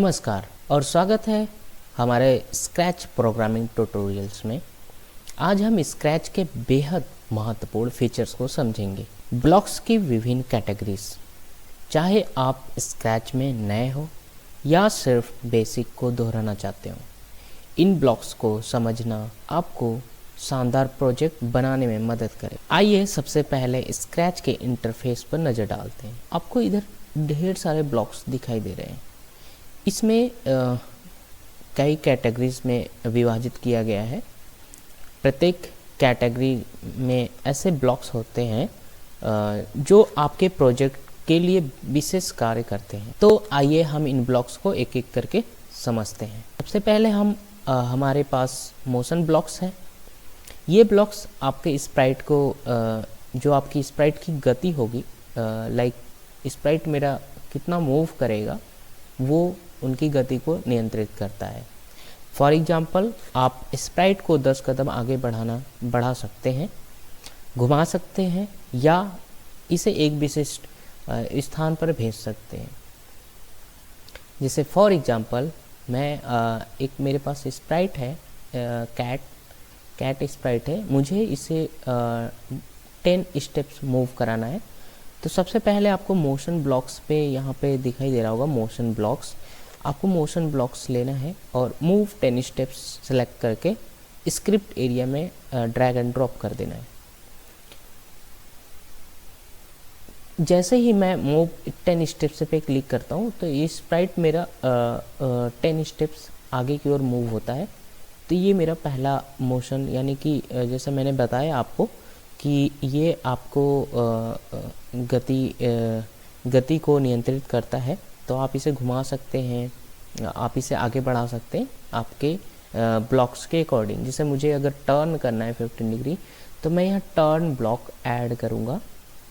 नमस्कार और स्वागत है हमारे स्क्रैच प्रोग्रामिंग ट्यूटोरियल्स में। आज हम स्क्रैच के बेहद महत्वपूर्ण फीचर्स को समझेंगे। ब्लॉक्स की विभिन्न कैटेगरीज। चाहे आप स्क्रैच में नए हो या सिर्फ बेसिक को दोहराना चाहते हो, इन ब्लॉक्स को समझना आपको शानदार प्रोजेक्ट बनाने में मदद करे। आइए सबसे पहले स्क्रैच के इंटरफेस पर नज़र डालते हैं। आपको इधर ढेर सारे ब्लॉक्स दिखाई दे रहे हैं। इसमें कई कैटेगरीज में विभाजित किया गया है। प्रत्येक कैटेगरी में ऐसे ब्लॉक्स होते हैं जो आपके प्रोजेक्ट के लिए विशेष कार्य करते हैं। तो आइए हम इन ब्लॉक्स को एक एक करके समझते हैं। सबसे पहले हमारे पास मोशन ब्लॉक्स हैं। ये ब्लॉक्स आपके स्प्राइट को जो आपकी स्प्राइट की गति होगी, लाइक स्प्राइट मेरा कितना मूव करेगा, वो उनकी गति को नियंत्रित करता है। फॉर एग्जाम्पल, आप स्प्राइट को 10 कदम आगे बढ़ा सकते हैं, घुमा सकते हैं या इसे एक विशिष्ट स्थान पर भेज सकते हैं। जैसे फॉर एग्जाम्पल एक मेरे पास स्प्राइट है, कैट स्प्राइट है, मुझे इसे 10 स्टेप्स मूव कराना है। तो सबसे पहले आपको मोशन ब्लॉक्स पे यहाँ पे दिखाई दे रहा होगा मोशन ब्लॉक्स। आपको मोशन ब्लॉक्स लेना है और मूव 10 स्टेप्स सेलेक्ट करके स्क्रिप्ट एरिया में ड्रैग एंड ड्रॉप कर देना है। जैसे ही मैं मूव 10 स्टेप्स पे क्लिक करता हूँ तो ये स्प्राइट मेरा 10 स्टेप्स आगे की ओर मूव होता है। तो ये मेरा पहला मोशन, यानी कि जैसे मैंने बताया आपको कि ये आपको गति को नियंत्रित करता है। तो आप इसे घुमा सकते हैं, आप इसे आगे बढ़ा सकते हैं आपके ब्लॉक्स के अकॉर्डिंग। जैसे मुझे अगर टर्न करना है 15 डिग्री, तो मैं यहाँ टर्न ब्लॉक ऐड करूँगा।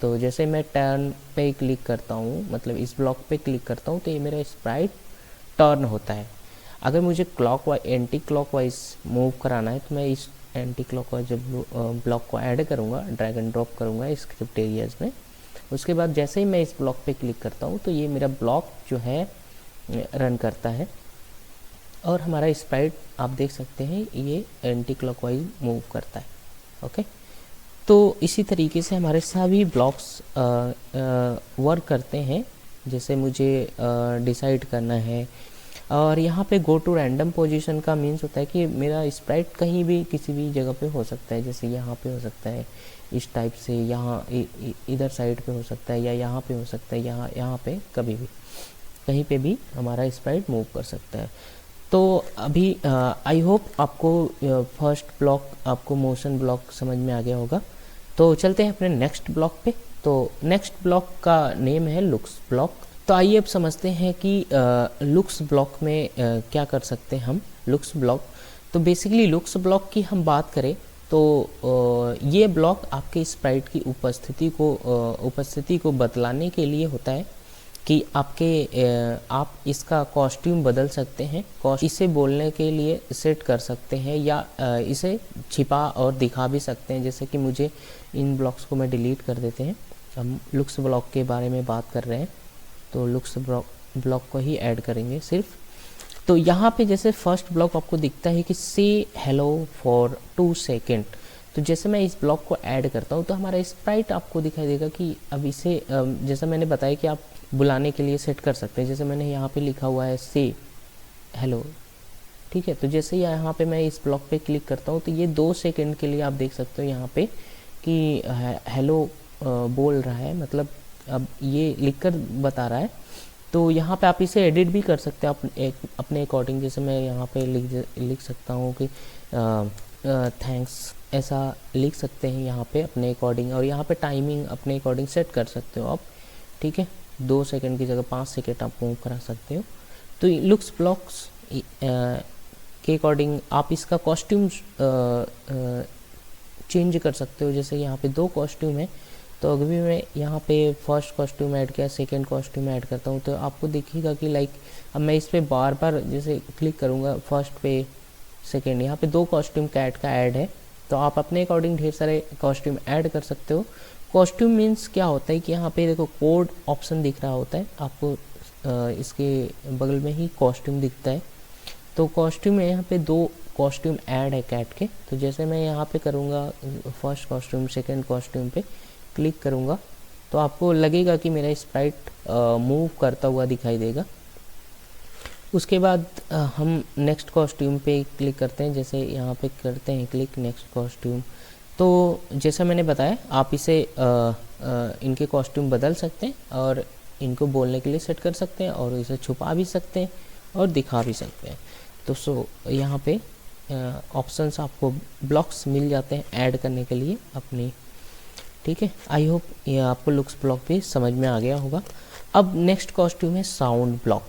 तो जैसे मैं टर्न पे क्लिक करता हूँ, मतलब इस ब्लॉक पे क्लिक करता हूँ, तो ये मेरा स्प्राइट टर्न होता है। अगर मुझे एंटी क्लॉकवाइज मूव कराना है, तो मैं इस एंटी क्लॉकवाइज ब्लॉक को ऐड करूँगा, ड्रैग एंड ड्रॉप करूँगा स्क्रिप्ट एरियाज में। उसके बाद जैसे ही मैं इस ब्लॉक पे क्लिक करता हूँ, तो ये मेरा ब्लॉक जो है रन करता है और हमारा स्प्राइट आप देख सकते हैं ये एंटी क्लॉकवाइज मूव करता है। ओके, तो इसी तरीके से हमारे सभी ब्लॉक्स वर्क करते हैं। जैसे मुझे डिसाइड करना है, और यहाँ पे गो टू रैंडम पोजीशन का मीन्स होता है कि मेरा स्प्राइट कहीं भी किसी भी जगह पे हो सकता है। जैसे यहाँ पे हो सकता है इस टाइप से, यहाँ इधर साइड पे हो सकता है, या यहाँ पे हो सकता है, यहाँ पे कभी भी कहीं पे भी हमारा स्प्राइट मूव कर सकता है। तो अभी आई होप आपको फर्स्ट ब्लॉक, आपको मोशन ब्लॉक समझ में आ गया होगा। तो चलते हैं अपने नेक्स्ट ब्लॉक पे। तो नेक्स्ट ब्लॉक का नेम है लुक्स ब्लॉक। तो आइए अब समझते हैं कि लुक्स ब्लॉक में क्या कर सकते हैं हम। लुक्स ब्लॉक, तो बेसिकली लुक्स ब्लॉक की हम बात करें तो ये ब्लॉक आपके स्प्राइट की उपस्थिति को बतलाने के लिए होता है कि आप इसका कॉस्ट्यूम बदल सकते हैं। इसे बोलने के लिए सेट कर सकते हैं या इसे छिपा और दिखा भी सकते हैं। जैसे कि मुझे इन ब्लॉक्स को मैं डिलीट कर देते हैं। हम लुक्स ब्लॉक के बारे में बात कर रहे हैं, तो लुक्स ब्लॉक को ही ऐड करेंगे सिर्फ। तो यहाँ पे जैसे फर्स्ट ब्लॉक आपको दिखता है कि से हेलो फॉर 2 सेकेंड। तो जैसे मैं इस ब्लॉक को ऐड करता हूँ तो हमारा स्प्राइट आपको दिखाई देगा कि अब इसे जैसा मैंने बताया कि आप बुलाने के लिए सेट कर सकते हैं। जैसे मैंने यहाँ पे लिखा हुआ है से हेलो, ठीक है। तो जैसे यहाँ पे मैं इस ब्लॉक पे क्लिक करता हूँ तो ये 2 सेकेंड के लिए आप देख सकते हो यहाँ पे कि हेलो बोल रहा है, मतलब अब ये लिखकर बता रहा है। तो यहाँ पे आप इसे एडिट भी कर सकते हैं अपने अकॉर्डिंग। जैसे मैं यहाँ पे लिख सकता हूँ कि थैंक्स, ऐसा लिख सकते हैं यहाँ पे अपने अकॉर्डिंग। और यहाँ पे टाइमिंग अपने अकॉर्डिंग सेट कर सकते हो आप, ठीक है। 2 सेकंड की जगह 5 सेकंड आप मूव करा सकते हो। तो लुक्स ब्लॉक्स के अकॉर्डिंग आप इसका कॉस्ट्यूम चेंज कर सकते हो। जैसे यहाँ पे 2 कॉस्ट्यूम है, तो अगर भी मैं यहाँ पे फर्स्ट कॉस्ट्यूम ऐड किया, सेकंड कॉस्ट्यूम ऐड करता हूँ, तो आपको दिखेगा कि लाइक अब मैं इस पर बार बार जैसे क्लिक करूँगा फर्स्ट पे सेकंड, यहाँ पे 2 कॉस्ट्यूम कैट का ऐड है। तो आप अपने अकॉर्डिंग ढेर सारे कॉस्ट्यूम ऐड कर सकते हो। कॉस्ट्यूम मीन्स क्या होता है कि यहाँ पे देखो कोड ऑप्शन दिख रहा होता है, आपको इसके बगल में ही कॉस्ट्यूम दिखता है। तो कॉस्ट्यूम है, यहाँ पे 2 कॉस्ट्यूम ऐड है कैट के। तो जैसे मैं यहाँ पे करूँगा फर्स्ट कॉस्ट्यूम सेकंड कॉस्ट्यूम पे क्लिक करूँगा तो आपको लगेगा कि मेरा स्प्राइट मूव करता हुआ दिखाई देगा। उसके बाद हम नेक्स्ट कॉस्ट्यूम पे क्लिक करते हैं। जैसे यहाँ पे करते हैं क्लिक नेक्स्ट कॉस्ट्यूम, तो जैसा मैंने बताया आप इसे इनके कॉस्ट्यूम बदल सकते हैं और इनको बोलने के लिए सेट कर सकते हैं और इसे छुपा भी सकते हैं और दिखा भी सकते हैं। तो यहाँ पे ऑप्शंस आपको ब्लॉक्स मिल जाते हैं ऐड करने के लिए अपनी। ठीक है, आई होप ये आपको लुक्स ब्लॉक भी समझ में आ गया होगा। अब नेक्स्ट कॉस्ट्यूम है साउंड ब्लॉक।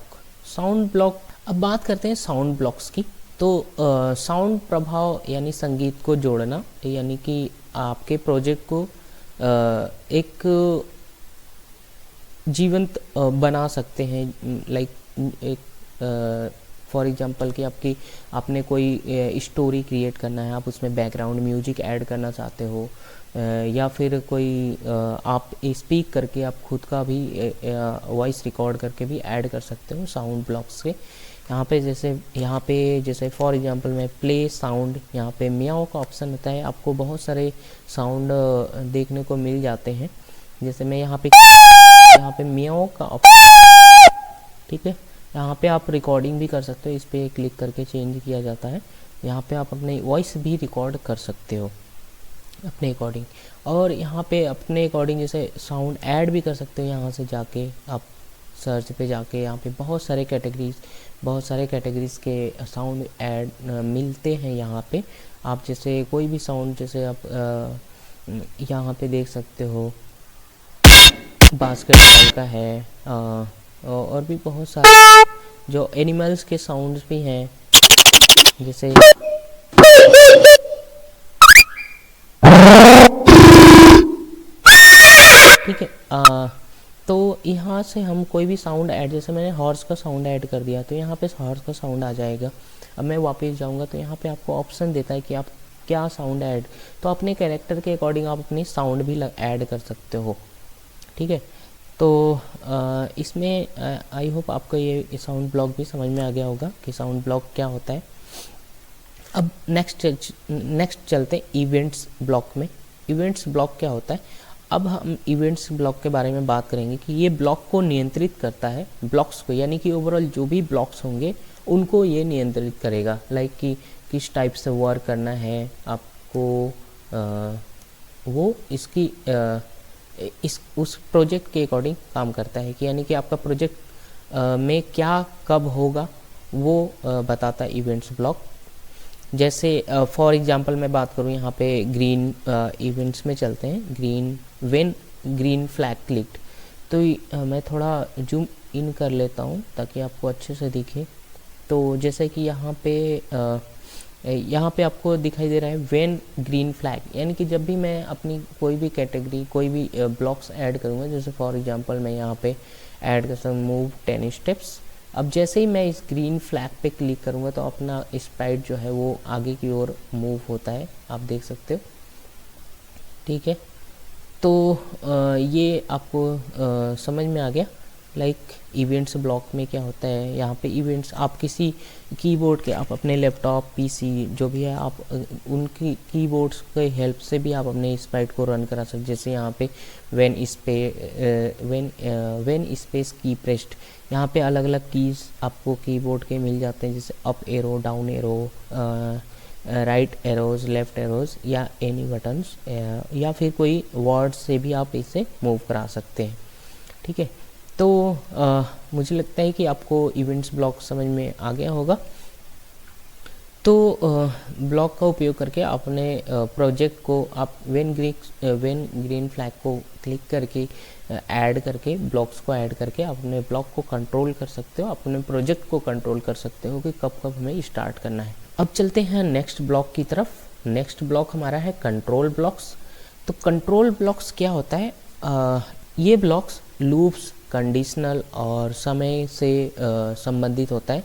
साउंड ब्लॉक, अब बात करते हैं साउंड ब्लॉक्स की। तो साउंड प्रभाव यानी संगीत को जोड़ना, यानी कि आपके प्रोजेक्ट को एक जीवंत बना सकते हैं। लाइक एक फॉर एग्जांपल कि आपने कोई स्टोरी क्रिएट करना है, आप उसमें बैकग्राउंड म्यूजिक ऐड करना चाहते हो, या फिर कोई आप स्पीक करके आप खुद का भी वॉइस रिकॉर्ड करके भी ऐड कर सकते हो साउंड ब्लॉक्स के। यहाँ पे जैसे फॉर एग्जांपल मैं प्ले साउंड, यहाँ पे मियाओ का ऑप्शन होता है, आपको बहुत सारे साउंड देखने को मिल जाते हैं। जैसे मैं यहाँ पे मियाओ का ऑप्शन, ठीक है, यहाँ पे आप रिकॉर्डिंग भी कर सकते हो, इस पर क्लिक करके चेंज किया जाता है। यहाँ पे आप अपने वॉइस भी रिकॉर्ड कर सकते हो अपने अकॉर्डिंग, और यहाँ पे अपने अकॉर्डिंग जैसे साउंड ऐड भी कर सकते हो। यहाँ से जाके आप सर्च पे जाके यहाँ पे बहुत सारे कैटेगरीज के साउंड ऐड मिलते हैं। यहाँ पे आप जैसे कोई भी साउंड, जैसे आप यहाँ पे देख सकते हो बास्केटबॉल का है, और भी बहुत सारे जो एनिमल्स के साउंड्स भी हैं, जैसे ठीक है। तो यहाँ से हम कोई भी साउंड ऐड, जैसे मैंने हॉर्स का साउंड ऐड कर दिया तो यहाँ पे हॉर्स का साउंड आ जाएगा। अब मैं वापस जाऊँगा तो यहाँ पे आपको ऑप्शन देता है कि आप क्या साउंड ऐड, तो अपने कैरेक्टर के अकॉर्डिंग आप अपनी साउंड भी ऐड कर सकते हो। ठीक है, तो इसमें आई होप आपको ये साउंड ब्लॉक भी समझ में आ गया होगा कि साउंड ब्लॉक क्या होता है। अब नेक्स्ट चलते इवेंट्स ब्लॉक में। इवेंट्स ब्लॉक क्या होता है? अब हम इवेंट्स ब्लॉक के बारे में बात करेंगे कि ये ब्लॉक को नियंत्रित करता है, ब्लॉक्स को, यानी कि ओवरऑल जो भी ब्लॉक्स होंगे उनको ये नियंत्रित करेगा। लाइक कि किस टाइप से वर्क करना है आपको, वो इसकी उस प्रोजेक्ट के अकॉर्डिंग काम करता है कि यानी कि आपका प्रोजेक्ट में क्या कब होगा वो बताता है इवेंट्स ब्लॉक। जैसे फॉर एग्जांपल मैं बात करूँ, यहाँ पे ग्रीन इवेंट्स में चलते हैं, व्हेन ग्रीन फ्लैग क्लिक्ड। तो मैं थोड़ा जूम इन कर लेता हूँ ताकि आपको अच्छे से दिखे। तो जैसे कि यहाँ पे आपको दिखाई दे रहा है व्हेन ग्रीन फ्लैग, यानी कि जब भी मैं अपनी कोई भी कैटेगरी, कोई भी ब्लॉक्स ऐड करूँगा, जैसे फॉर एग्जांपल मैं यहाँ पे ऐड कर सकता हूँ मूव 10 स्टेप्स। अब जैसे ही मैं इस ग्रीन फ्लैग पे क्लिक करूँगा तो अपना स्प्राइट जो है वो आगे की ओर मूव होता है, आप देख सकते हो। ठीक है, तो ये आपको समझ में आ गया। लाइक इवेंट्स ब्लॉक में क्या होता है, यहाँ पे इवेंट्स आप किसी कीबोर्ड के, आप अपने लैपटॉप पीसी जो भी है, आप उनकी कीबोर्ड्स के हेल्प से भी आप अपने स्प्राइट को रन करा सकते। जैसे यहाँ पे व्हेन स्पेस की प्रेस्ड, यहाँ पे अलग अलग कीज़ आपको कीबोर्ड के मिल जाते हैं, जैसे up arrow, down arrow, right arrows, left arrows, या एनी बटन्स, या फिर कोई वर्ड से भी आप इसे मूव करा सकते हैं। ठीक है, तो मुझे लगता है कि आपको इवेंट्स ब्लॉक समझ में आ गया होगा। तो ब्लॉक का उपयोग करके अपने प्रोजेक्ट को आप व्हेन ग्रीन फ्लैग को क्लिक करके ऐड करके, ब्लॉक्स को ऐड करके अपने ब्लॉक को कंट्रोल कर सकते हो, अपने प्रोजेक्ट को कंट्रोल कर सकते हो कि कब कब हमें स्टार्ट करना है। अब चलते हैं नेक्स्ट ब्लॉक की तरफ। नेक्स्ट ब्लॉक हमारा है कंट्रोल ब्लॉक्स। तो कंट्रोल ब्लॉक्स क्या होता है? ये ब्लॉक्स लूप्स, कंडीशनल और समय से संबंधित होता है।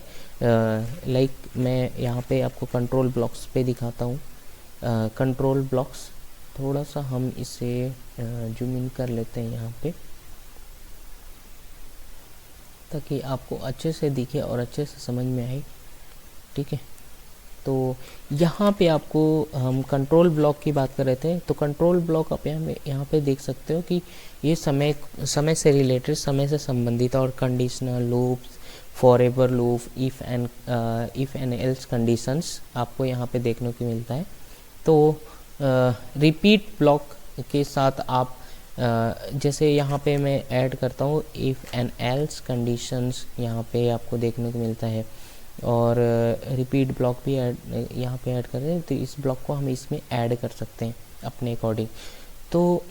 लाइक मैं यहाँ पे आपको कंट्रोल ब्लॉक्स पे दिखाता हूँ। कंट्रोल ब्लॉक्स थोड़ा सा हम इसे जूम इन कर लेते हैं यहाँ पे। ताकि आपको अच्छे से दिखे और अच्छे से समझ में आए। ठीक है, तो यहाँ पे आपको हम कंट्रोल ब्लॉक की बात कर रहे थे, तो कंट्रोल ब्लॉक आप यहाँ पे देख सकते हो कि ये समय से रिलेटेड, समय से संबंधित और conditional loops, forever loop, if and else conditions आपको यहाँ पे देखने को मिलता है। तो रिपीट ब्लॉक के साथ आप जैसे यहाँ पे मैं ऐड करता हूँ इफ़ एंड एल्स कंडीशंस, यहाँ पे आपको देखने को मिलता है, और रिपीट ब्लॉक भी यहाँ पे ऐड कर रहे हैं, तो इस ब्लॉक को हम इसमें ऐड कर सकते हैं अपने अकॉर्डिंग। तो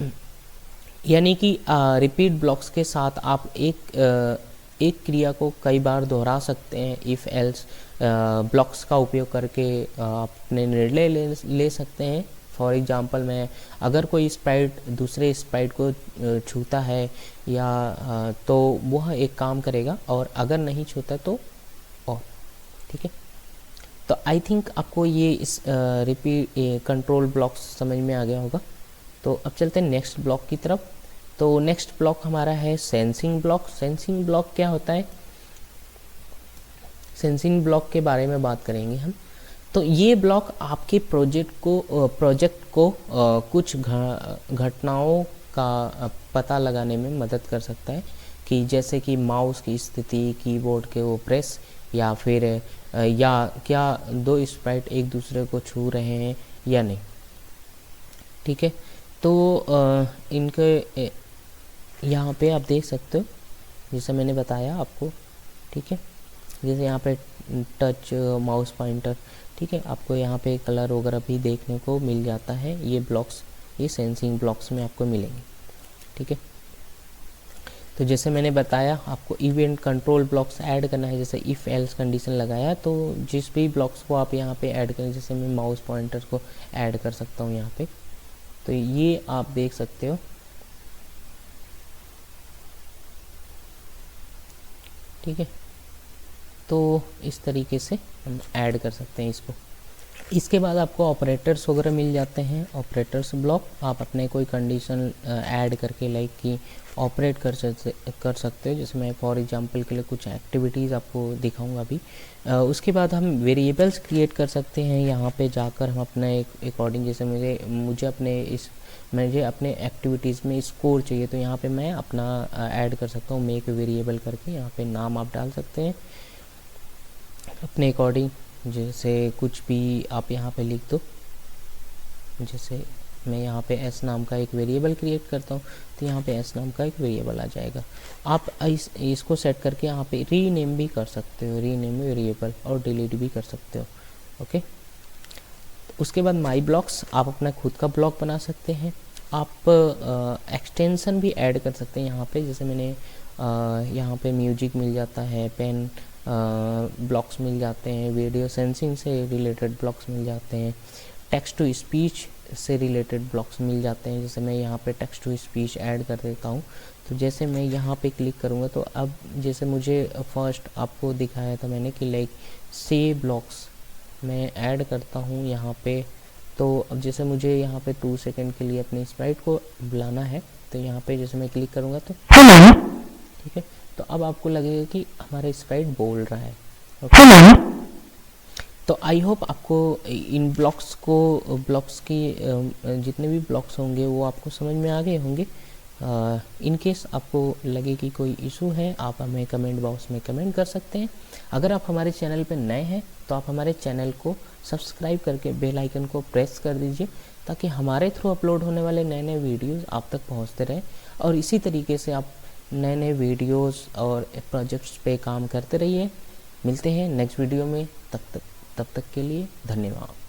यानी कि रिपीट ब्लॉक्स के साथ आप एक क्रिया को कई बार दोहरा सकते हैं। इफ़ एल्स ब्लॉक्स का उपयोग करके आप अपने निर्णय ले सकते हैं। फॉर एग्जांपल मैं अगर कोई स्प्राइट दूसरे स्प्राइट को छूता है या तो वह एक काम करेगा, और अगर नहीं छूता तो और। ठीक है, तो आई थिंक आपको ये इस रिपीट कंट्रोल ब्लॉक्स समझ में आ गया होगा। तो अब चलते हैं नेक्स्ट ब्लॉक की तरफ। तो नेक्स्ट ब्लॉक हमारा है सेंसिंग ब्लॉक। सेंसिंग ब्लॉक क्या होता है? सेंसिंग ब्लॉक के बारे में बात करेंगे हम। तो ये ब्लॉक आपके प्रोजेक्ट को कुछ घटनाओं का पता लगाने में मदद कर सकता है, कि जैसे कि माउस की स्थिति, कीबोर्ड के वो प्रेस, या फिर या क्या दो स्प्राइट एक दूसरे को छू रहे हैं या नहीं। ठीक है, तो इनके यहाँ पे आप देख सकते हो, जैसे मैंने बताया आपको। ठीक है, जैसे यहाँ पे टच माउस पॉइंटर, ठीक है, आपको यहाँ पे कलर वगैरह भी देखने को मिल जाता है। ये ब्लॉक्स, ये सेंसिंग ब्लॉक्स में आपको मिलेंगे। ठीक है, तो जैसे मैंने बताया आपको इवेंट कंट्रोल ब्लॉक्स ऐड करना है। जैसे इफ़ एल्स कंडीशन लगाया, तो जिस भी ब्लॉक्स को आप यहाँ पे ऐड करें, जैसे मैं माउस पॉइंटर को ऐड कर सकता हूँ यहाँ पे, तो ये आप देख सकते हो। ठीक है, तो इस तरीके से हम ऐड कर सकते हैं इसको। इसके बाद आपको ऑपरेटर्स वगैरह मिल जाते हैं। ऑपरेटर्स ब्लॉक आप अपने कोई कंडीशन ऐड करके लाइक कि ऑपरेट कर सकते हो। जैसे मैं फॉर एग्जांपल के लिए कुछ एक्टिविटीज़ आपको दिखाऊंगा अभी। उसके बाद हम वेरिएबल्स क्रिएट कर सकते हैं। यहाँ पे जाकर हम अपने अकॉर्डिंग, जैसे मुझे अपने एक्टिविटीज़ में स्कोर चाहिए, तो यहाँ पे मैं अपना ऐड कर सकता हूँ मेक वेरिएबल करके। यहाँ पे नाम आप डाल सकते हैं अपने अकॉर्डिंग, जैसे कुछ भी आप यहाँ पे लिख दो। जैसे मैं यहाँ पे s नाम का एक वेरिएबल क्रिएट करता हूँ, तो यहाँ पे s नाम का एक वेरिएबल आ जाएगा। आप इसको सेट करके यहाँ पे रीनेम भी कर सकते हो, रीनेम वेरिएबल, और डिलीट भी कर सकते हो। ओके, उसके बाद माई ब्लॉक्स, आप अपना खुद का ब्लॉक बना सकते हैं। आप एक्सटेंशन भी ऐड कर सकते हैं यहाँ पे। जैसे मैंने यहाँ पे म्यूजिक मिल जाता है, पेन ब्लॉक्स मिल जाते हैं, वीडियो सेंसिंग से रिलेटेड ब्लॉक्स मिल जाते हैं, टेक्स्ट टू स्पीच से रिलेटेड ब्लॉक्स मिल जाते हैं। जैसे मैं यहाँ पे टेक्स्ट टू स्पीच ऐड कर देता हूँ। तो जैसे मैं यहाँ पे क्लिक करूँगा, तो अब जैसे मुझे फर्स्ट आपको दिखाया था मैंने कि लाइक से ब्लॉक्स मैं ऐड करता हूँ यहाँ पे। तो अब जैसे मुझे यहाँ पे 2 सेकंड के लिए अपनी स्प्राइट को बुलाना है, तो यहाँ पे जैसे मैं क्लिक करूँगा तो ठीक है, तो अब आपको लगेगा कि हमारा स्प्राइट बोल रहा है। ओके, तो आई होप आपको इन ब्लॉक्स की जितने भी ब्लॉक्स होंगे वो आपको समझ में आ गए होंगे। इन केस आपको लगे कि कोई इशू है, आप हमें कमेंट बॉक्स में कमेंट कर सकते हैं। अगर आप हमारे चैनल पर नए हैं तो आप हमारे चैनल को सब्सक्राइब करके बेल आइकन को प्रेस कर दीजिए, ताकि हमारे थ्रू अपलोड होने वाले नए नए वीडियोज़ आप तक पहुँचते रहें, और इसी तरीके से आप नए नए वीडियोस और प्रोजेक्ट्स पे काम करते रहिए। मिलते हैं नेक्स्ट वीडियो में, तब तक के लिए धन्यवाद।